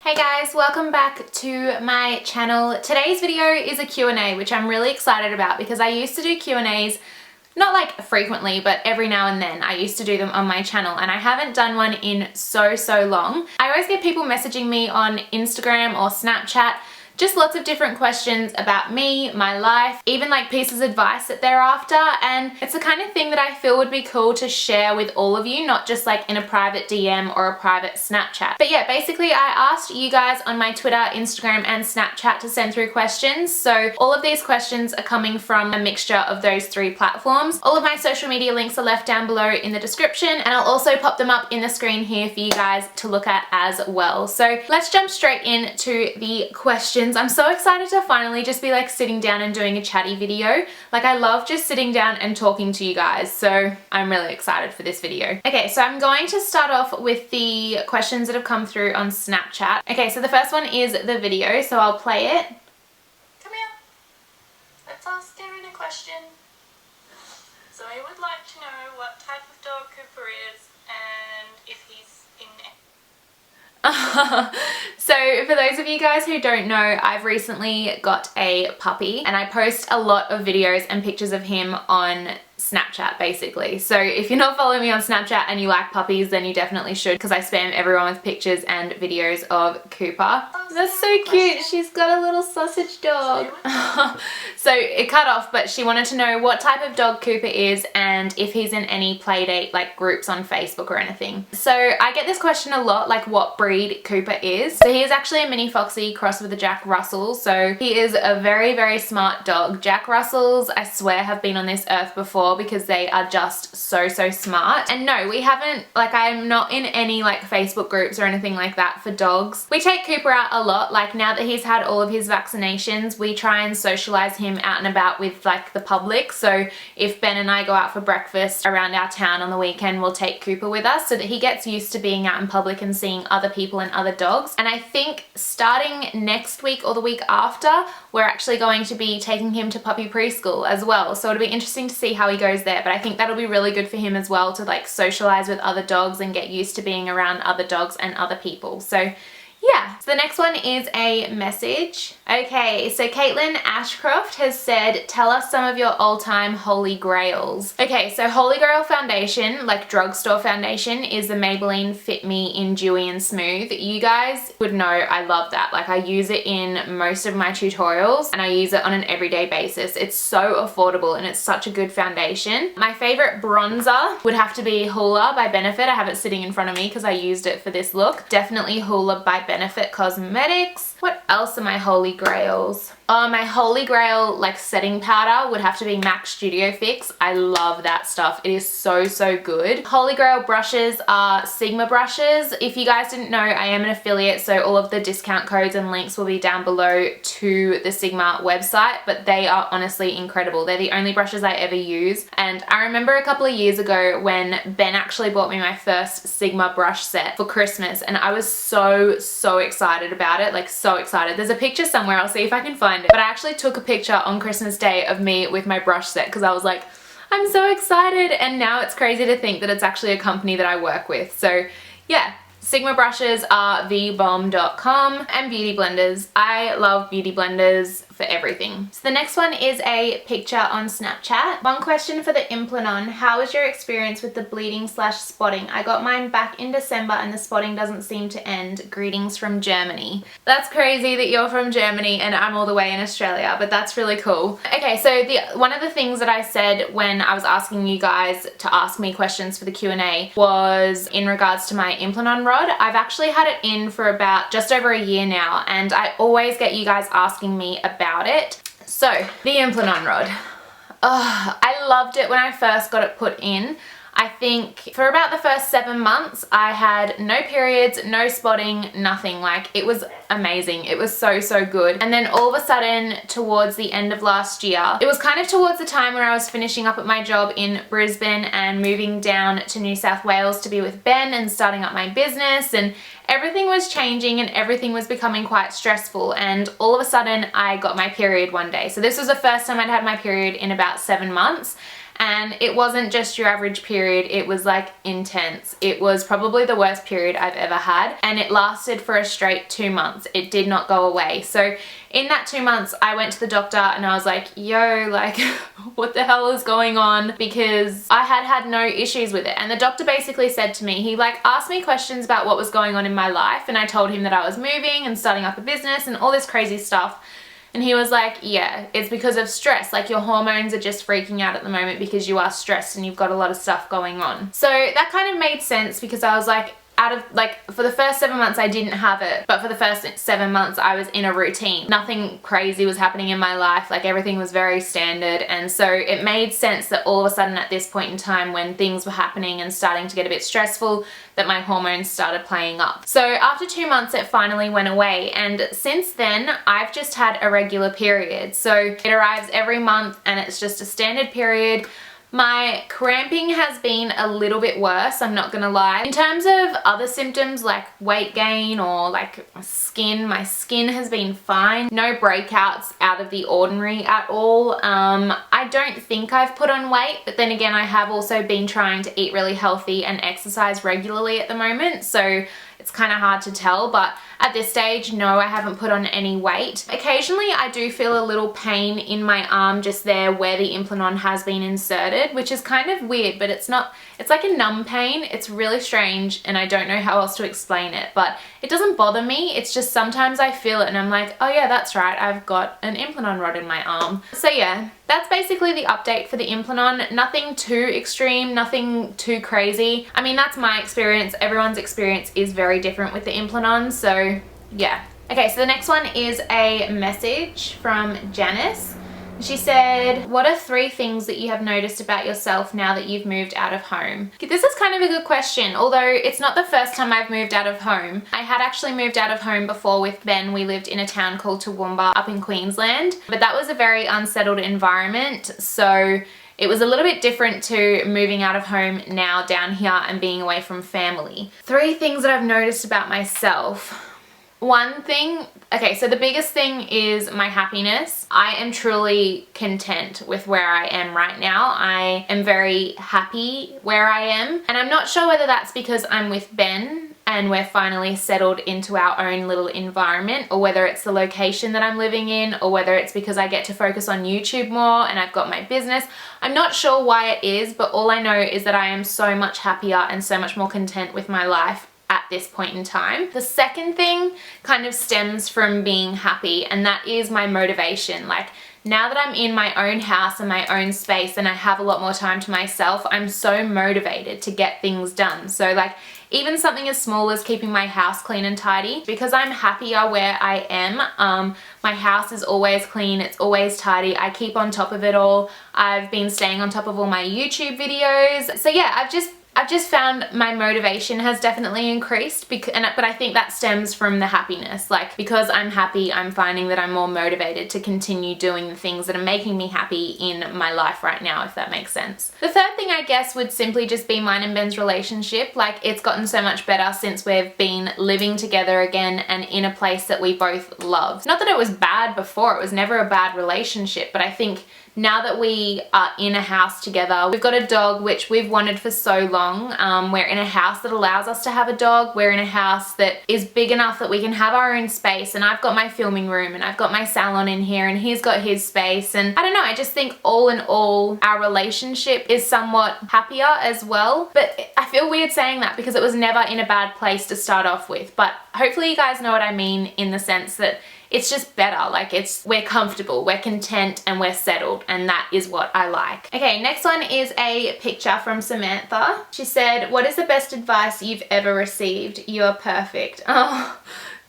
Hey guys, welcome back to my channel. Today's video is a Q&A, which I'm really excited about because I used to do Q&As not like frequently, but every now and then I used to do them on my channel, and I haven't done one in so long. I always get people messaging me on Instagram or Snapchat, just lots of different questions about me, my life, even like pieces of advice that they're after, and it's the kind of thing that I feel would be cool to share with all of you, not just like in a private DM or a private Snapchat. But yeah, basically I asked you guys on my Twitter, Instagram and Snapchat to send through questions, so all of these questions are coming from a mixture of those three platforms. All of my social media links are left down below in the description, and I'll also pop them up in the screen here for you guys to look at as well. So let's jump straight into the questions. I'm so excited to finally just be like sitting down and doing a chatty video. Like, I love just sitting down and talking to you guys, so I'm really excited for this video. Okay, so I'm going to start off with the questions that have come through on Snapchat. Okay, so the first one is the video, so I'll play it. Come here. Let's ask Erin a question. So I would like to know what type of dog Cooper is and if he's in it. So for those of you guys who don't know, I've recently got a puppy and I post a lot of videos and pictures of him on Snapchat basically. So if you're not following me on Snapchat and you like puppies, then you definitely should, because I spam everyone with pictures and videos of Cooper. That's so cute. She's got a little sausage dog. So it cut off, but she wanted to know what type of dog Cooper is and if he's in any playdate like groups on Facebook or anything. So I get this question a lot, like what breed Cooper is. So he is actually a mini foxy crossed with a Jack Russell. So he is a very smart dog. Jack Russells, I swear, have been on this earth before because they are just so smart. And no, we haven't, like, I'm not in any like Facebook groups or anything like that for dogs. We take Cooper out a lot. Like, now that he's had all of his vaccinations, we try and socialize him out and about with like the public. So if Ben and I go out for breakfast around our town on the weekend, we'll take Cooper with us so that he gets used to being out in public and seeing other people and other dogs. And I think starting next week or the week after, we're actually going to be taking him to puppy preschool as well. So it'll be interesting to see how he goes there, but I think that'll be really good for him as well to like socialize with other dogs and get used to being around other dogs and other people. So yeah, so the next one is a message. Okay, so Caitlin Ashcroft has said, tell us some of your all-time holy grails. Okay, so Holy Grail foundation, like drugstore foundation, is the Maybelline Fit Me in Dewy and Smooth. You guys would know I love that. Like, I use it in most of my tutorials and I use it on an everyday basis. It's so affordable and it's such a good foundation. My favorite bronzer would have to be Hoola by Benefit. I have it sitting in front of me because I used it for this look. Definitely Hoola by Benefit Cosmetics. What else are my holy grails? Oh, my holy grail like setting powder would have to be MAC Studio Fix. I love that stuff. It is so good. Holy grail brushes are Sigma brushes. If you guys didn't know, I am an affiliate, so all of the discount codes and links will be down below to the Sigma website, but they are honestly incredible. They're the only brushes I ever use, and I remember a couple of years ago when Ben actually bought me my first Sigma brush set for Christmas, and I was so excited about it, like so excited. There's a picture somewhere, I'll see if I can find it, but I actually took a picture on Christmas Day of me with my brush set because I was like, I'm so excited, and now it's crazy to think that it's actually a company that I work with. So yeah, Sigma brushes are thebomb.com, and beauty blenders. I love beauty blenders for everything. So the next one is a picture on Snapchat. One question for the Implanon. How was your experience with the bleeding/spotting? I got mine back in December and the spotting doesn't seem to end. Greetings from Germany. That's crazy that you're from Germany and I'm all the way in Australia, but that's really cool. Okay, so one of the things that I said when I was asking you guys to ask me questions for the Q&A was in regards to my Implanon rod. I've actually had it in for about just over a year now, and I always get you guys asking me about it. So the Implanon rod, oh, I loved it when I first got it put in. I think for about the first 7 months I had no periods, no spotting, nothing. Like, it was amazing. It was so good. And then all of a sudden towards the end of last year, it was kind of towards the time where I was finishing up at my job in Brisbane and moving down to New South Wales to be with Ben and starting up my business, and everything was changing and everything was becoming quite stressful, and all of a sudden I got my period one day. So this was the first time I'd had my period in about 7 months. And it wasn't just your average period, it was like intense. It was probably the worst period I've ever had, and it lasted for a straight 2 months. It did not go away. So in that 2 months, I went to the doctor and I was like, yo, like, what the hell is going on? Because I had no issues with it. And the doctor basically said to me, he like asked me questions about what was going on in my life, and I told him that I was moving and starting up a business and all this crazy stuff. And he was like, yeah, it's because of stress. Like, your hormones are just freaking out at the moment because you are stressed and you've got a lot of stuff going on. So that kind of made sense, because I was like, for the first 7 months I didn't have it, but for the first 7 months I was in a routine. Nothing crazy was happening in my life, like everything was very standard, and so it made sense that all of a sudden at this point in time when things were happening and starting to get a bit stressful, that my hormones started playing up. So after 2 months it finally went away, and since then I've just had a regular period. So it arrives every month and it's just a standard period. My cramping has been a little bit worse, I'm not gonna lie. In terms of other symptoms like weight gain or like my skin has been fine. No breakouts out of the ordinary at all. I don't think I've put on weight, but then again, I have also been trying to eat really healthy and exercise regularly at the moment, so it's kind of hard to tell, but at this stage, no, I haven't put on any weight. Occasionally, I do feel a little pain in my arm just there where the Implanon has been inserted, which is kind of weird, but it's not, it's like a numb pain. It's really strange, and I don't know how else to explain it, but it doesn't bother me. It's just sometimes I feel it and I'm like, oh yeah, that's right, I've got an Implanon rod in my arm. So yeah, that's basically the update for the Implanon. Nothing too extreme, nothing too crazy. I mean, that's my experience. Everyone's experience is very different with the Implanon, so yeah. Okay, so the next one is a message from Janice. She said, what are 3 things that you have noticed about yourself now that you've moved out of home? This is kind of a good question, although it's not the first time I've moved out of home. I had actually moved out of home before with Ben. We lived in a town called Toowoomba up in Queensland, but that was a very unsettled environment, so it was a little bit different to moving out of home now down here and being away from family. 3 things that I've noticed about myself. One thing, okay, so the biggest thing is my happiness. I am truly content with where I am right now. I am very happy where I am, and I'm not sure whether that's because I'm with Ben and we're finally settled into our own little environment, or whether it's the location that I'm living in, or whether it's because I get to focus on YouTube more and I've got my business. I'm not sure why it is, but all I know is that I am so much happier and so much more content with my life at this point in time. The second thing kind of stems from being happy, and that is my motivation. Like, now that I'm in my own house and my own space and I have a lot more time to myself, I'm so motivated to get things done. So like, even something as small as keeping my house clean and tidy, because I'm happier where I am. My house is always clean, it's always tidy, I keep on top of it all. I've been staying on top of all my YouTube videos. So yeah, I've just found my motivation has definitely increased, but I think that stems from the happiness. Like, because I'm happy, I'm finding that I'm more motivated to continue doing the things that are making me happy in my life right now, if that makes sense. The third thing, I guess, would simply just be mine and Ben's relationship. Like, it's gotten so much better since we've been living together again and in a place that we both love. Not that it was bad before, it was never a bad relationship, but I think now that we are in a house together, we've got a dog, which we've wanted for so long. We're in a house that allows us to have a dog. We're in a house that is big enough that we can have our own space, and I've got my filming room and I've got my salon in here and he's got his space, and I don't know, I just think all in all our relationship is somewhat happier as well. But I feel weird saying that because it was never in a bad place to start off with, but hopefully you guys know what I mean, in the sense that it's just better. Like, we're comfortable, we're content, and we're settled, and that is what I like. Okay, next one is a picture from Samantha. She said, what is the best advice you've ever received? You are perfect. Oh,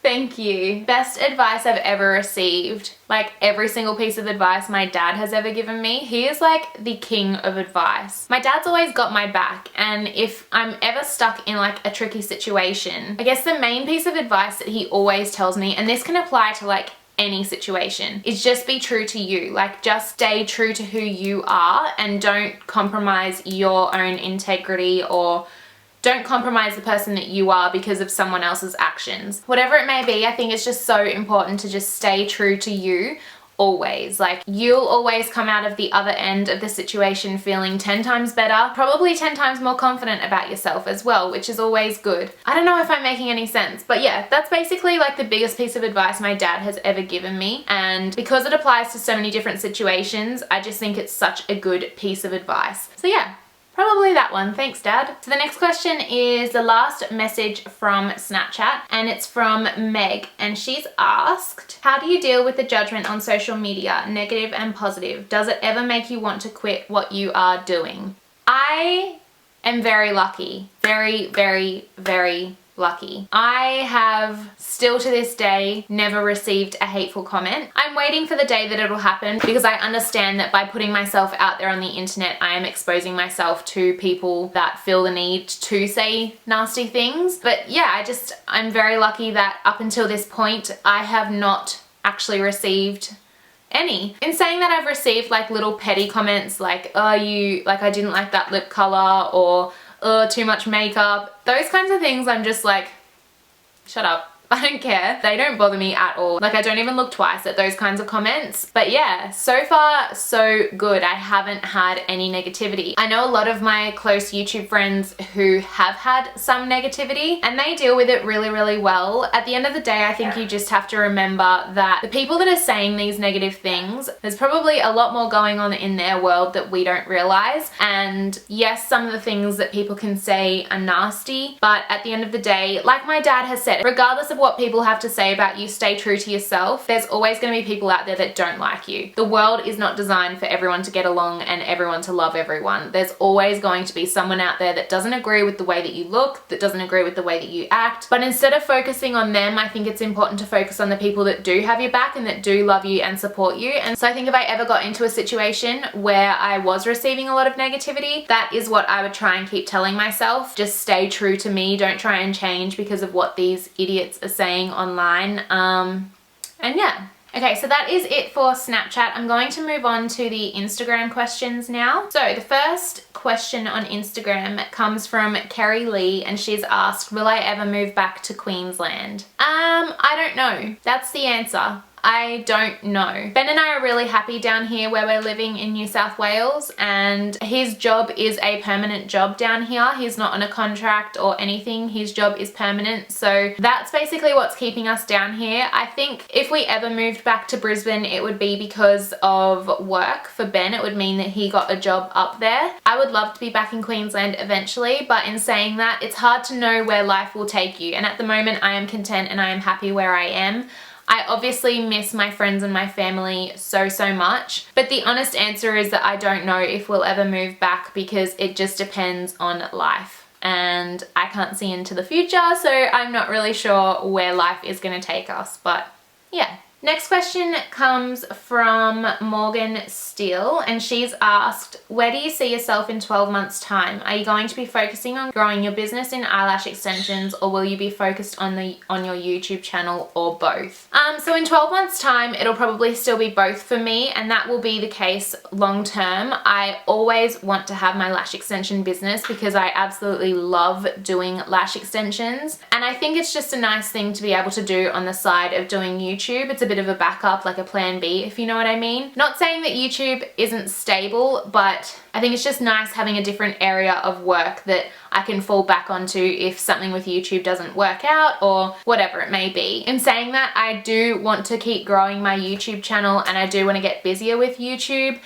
thank you. Best advice I've ever received. Like, every single piece of advice my dad has ever given me. He is like the king of advice. My dad's always got my back, and if I'm ever stuck in like a tricky situation, I guess the main piece of advice that he always tells me, and this can apply to like any situation, is just be true to you. Like, just stay true to who you are and don't compromise your own integrity, or don't compromise the person that you are because of someone else's actions. Whatever it may be, I think it's just so important to just stay true to you always. Like, you'll always come out of the other end of the situation feeling 10 times better, probably 10 times more confident about yourself as well, which is always good. I don't know if I'm making any sense, but yeah, that's basically like the biggest piece of advice my dad has ever given me. And because it applies to so many different situations, I just think it's such a good piece of advice. So yeah, probably that one. Thanks, Dad. So the next question is the last message from Snapchat, and it's from Meg, and she's asked, how do you deal with the judgment on social media, negative and positive? Does it ever make you want to quit what you are doing? I am very lucky. Very, very, very lucky. I have still to this day never received a hateful comment. I'm waiting for the day that it'll happen because I understand that by putting myself out there on the internet, I am exposing myself to people that feel the need to say nasty things. But yeah, I'm very lucky that up until this point, I have not actually received any. In saying that, I've received like little petty comments like, oh, I didn't like that lip color, or oh, too much makeup. Those kinds of things, I'm just like, shut up. I don't care. They don't bother me at all. Like, I don't even look twice at those kinds of comments. But yeah, so far so good. I haven't had any negativity. I know a lot of my close YouTube friends who have had some negativity, and they deal with it really, really well. At the end of the day, I think you just have to remember that the people that are saying these negative things, there's probably a lot more going on in their world that we don't realize. And yes, some of the things that people can say are nasty, but at the end of the day, like my dad has said, regardless of what people have to say about you, stay true to yourself. There's always going to be people out there that don't like you. The world is not designed for everyone to get along and everyone to love everyone. There's always going to be someone out there that doesn't agree with the way that you look, that doesn't agree with the way that you act. But instead of focusing on them, I think it's important to focus on the people that do have your back and that do love you and support you. And so I think if I ever got into a situation where I was receiving a lot of negativity, that is what I would try and keep telling myself. Just stay true to me. Don't try and change because of what these idiots are saying online. And yeah. Okay, so that is it for Snapchat. I'm going to move on to the Instagram questions now. So the first question on Instagram comes from Kerry Lee, and she's asked, will I ever move back to Queensland? I don't know. That's the answer. I don't know. Ben and I are really happy down here where we're living in New South Wales, and his job is a permanent job down here. He's not on a contract or anything. His job is permanent. So that's basically what's keeping us down here. I think if we ever moved back to Brisbane, it would be because of work for Ben. It would mean that he got a job up there. I would love to be back in Queensland eventually, but in saying that, it's hard to know where life will take you. And at the moment, I am content and I am happy where I am. I obviously miss my friends and my family so much, but the honest answer is that I don't know if we'll ever move back because it just depends on life, and I can't see into the future, so I'm not really sure where life is going to take us, but yeah. Next question comes from Morgan Steele, and she's asked, where do you see yourself in 12 months time? Are you going to be focusing on growing your business in eyelash extensions, or will you be focused on your YouTube channel, or both? So in 12 months time, it'll probably still be both for me, and that will be the case long term. I always want to have my lash extension business because I absolutely love doing lash extensions, and I think it's just a nice thing to be able to do on the side of doing YouTube. It's a bit of a backup, like a plan B, if you know what I mean. Not saying that YouTube isn't stable, but I think it's just nice having a different area of work that I can fall back onto if something with YouTube doesn't work out or whatever it may be. In saying that, I do want to keep growing my YouTube channel, and I do want to get busier with YouTube.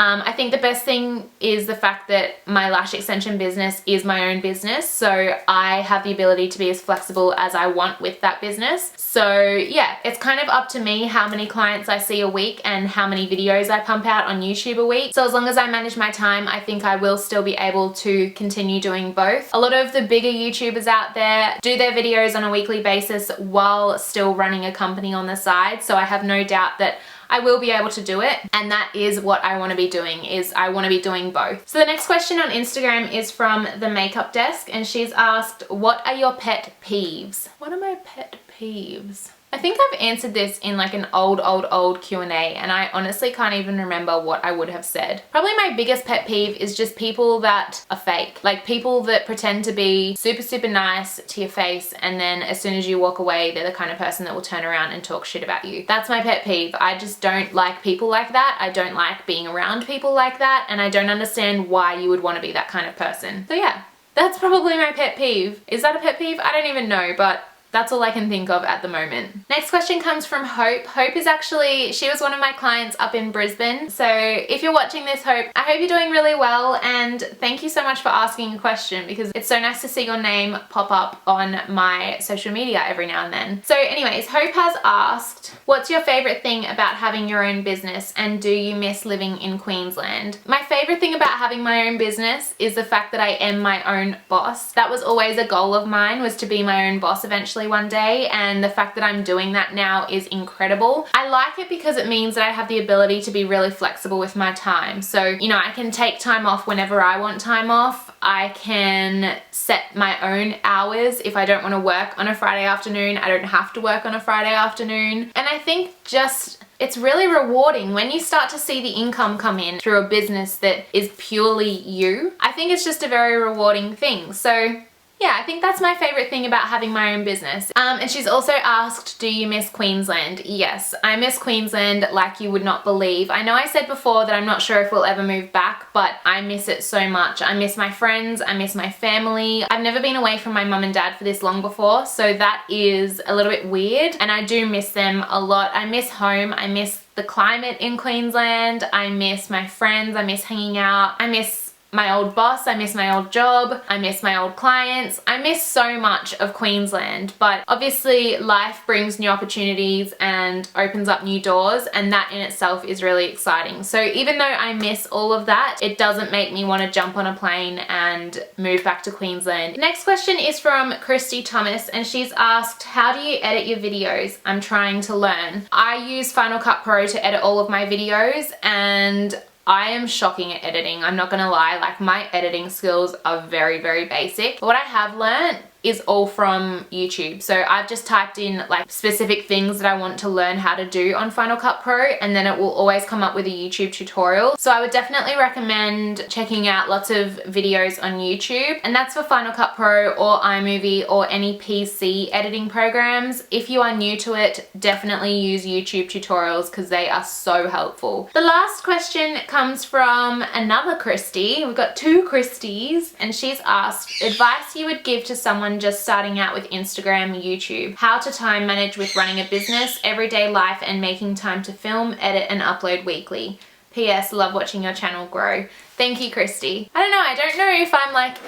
I think the best thing is the fact that my lash extension business is my own business, so I have the ability to be as flexible as I want with that business. So yeah, it's kind of up to me how many clients I see a week and how many videos I pump out on YouTube a week. So as long as I manage my time, I think I will still be able to continue doing both. A lot of the bigger YouTubers out there do their videos on a weekly basis while still running a company on the side, so I have no doubt that I will be able to do it, and that is what I want to be doing, is I want to be doing both. So the next question on Instagram is from the Makeup Desk, and she's asked, what are your pet peeves? What are my pet peeves? I think I've answered this in like an old Q&A, and I honestly can't even remember what I would have said. Probably my biggest pet peeve is just people that are fake. Like people that pretend to be super nice to your face, and then as soon as you walk away, they're the kind of person that will turn around and talk shit about you. That's my pet peeve. I just don't like people like that. I don't like being around people like that, and I don't understand why you would want to be that kind of person. So yeah, that's probably my pet peeve. Is that a pet peeve? I don't even know, but that's all I can think of at the moment. Next question comes from Hope. Hope is actually, she was one of my clients up in Brisbane. So if you're watching this, Hope, I hope you're doing really well, and thank you so much for asking a question, because it's so nice to see your name pop up on my social media every now and then. So anyways, Hope has asked, what's your favorite thing about having your own business, and do you miss living in Queensland? My favorite thing about having my own business is the fact that I am my own boss. That was always a goal of mine, was to be my own boss eventually one day, and the fact that I'm doing that now is incredible. I like it because it means that I have the ability to be really flexible with my time. So, you know, I can take time off whenever I want time off. I can set my own hours. If I don't want to work on a Friday afternoon, I don't have to work on a Friday afternoon. And I think just it's really rewarding when you start to see the income come in through a business that is purely you. I think it's just a very rewarding thing. So yeah, I think that's my favorite thing about having my own business. And she's also asked, do you miss Queensland? Yes, I miss Queensland like you would not believe. I know I said before that I'm not sure if we'll ever move back, but I miss it so much. I miss my friends, I miss my family. I've never been away from my mum and dad for this long before, so that is a little bit weird, and I do miss them a lot. I miss home, I miss the climate in Queensland, I miss my friends, I miss hanging out, I miss my old boss, I miss my old job, I miss my old clients. I miss so much of Queensland, but obviously life brings new opportunities and opens up new doors, and that in itself is really exciting. So even though I miss all of that, it doesn't make me want to jump on a plane and move back to Queensland. Next question is from Christy Thomas, and she's asked, how do you edit your videos? I'm trying to learn. I use Final Cut Pro to edit all of my videos, and I am shocking at editing. I'm not gonna lie, like my editing skills are very basic. But what I have learned is all from YouTube. So I've just typed in like specific things that I want to learn how to do on Final Cut Pro, and then it will always come up with a YouTube tutorial. So I would definitely recommend checking out lots of videos on YouTube, and that's for Final Cut Pro or iMovie or any PC editing programs. If you are new to it, definitely use YouTube tutorials because they are so helpful. The last question comes from another Christy. We've got two Christies, and she's asked, advice you would give to someone just starting out with Instagram, YouTube, how to time manage with running a business, everyday life, and making time to film, edit, and upload weekly. PS, love watching your channel grow. Thank you, Christy. I don't know, I don't know if I'm like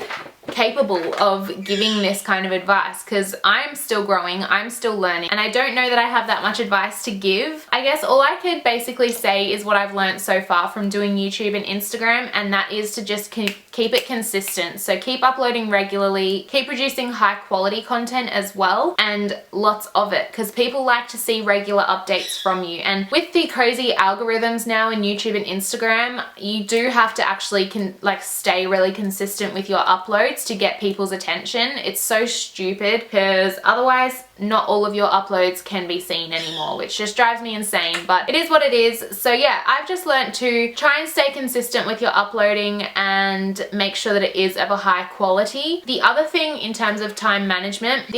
capable of giving this kind of advice, because I'm still growing, I'm still learning, and I don't know that I have that much advice to give. I guess all I could basically say is what I've learned so far from doing YouTube and Instagram, and that is to just keep it consistent. So keep uploading regularly, keep producing high quality content as well, and lots of it, because people like to see regular updates from you. And with the crazy algorithms now in YouTube and Instagram, you do have to actually stay really consistent with your uploads to get people's attention. It's so stupid, because otherwise not all of your uploads can be seen anymore, which just drives me insane, but it is what it is. So yeah, I've just learned to try and stay consistent with your uploading and make sure that it is of a high quality. The other thing in terms of time management for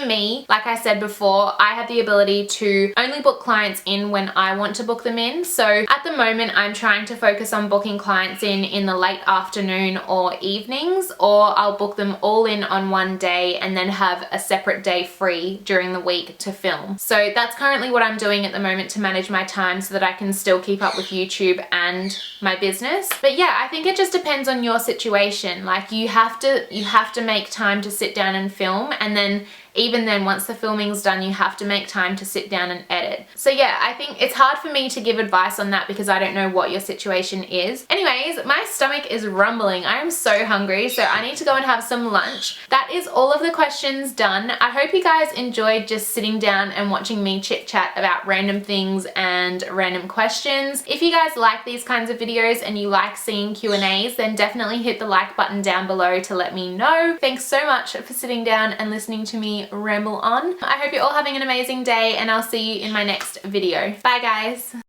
me, like I said before, I have the ability to only book clients in when I want to book them in. So at the moment, I'm trying to focus on booking clients in the late afternoon or evenings, or I'll book them all in on one day and then have a separate day free during the week to film. So that's currently what I'm doing at the moment to manage my time so that I can still keep up with YouTube and my business. But yeah, I think it just depends on your situation. Like you have to make time to sit down and film, and then even then, once the filming's done, you have to make time to sit down and edit. So yeah, I think it's hard for me to give advice on that because I don't know what your situation is. Anyways, my stomach is rumbling. I am so hungry, so I need to go and have some lunch. That is all of the questions done. I hope you guys enjoyed just sitting down and watching me chit chat about random things and random questions. If you guys like these kinds of videos and you like seeing Q&As, then definitely hit the like button down below to let me know. Thanks so much for sitting down and listening to me me ramble on. I hope you're all having an amazing day and I'll see you in my next video. Bye guys.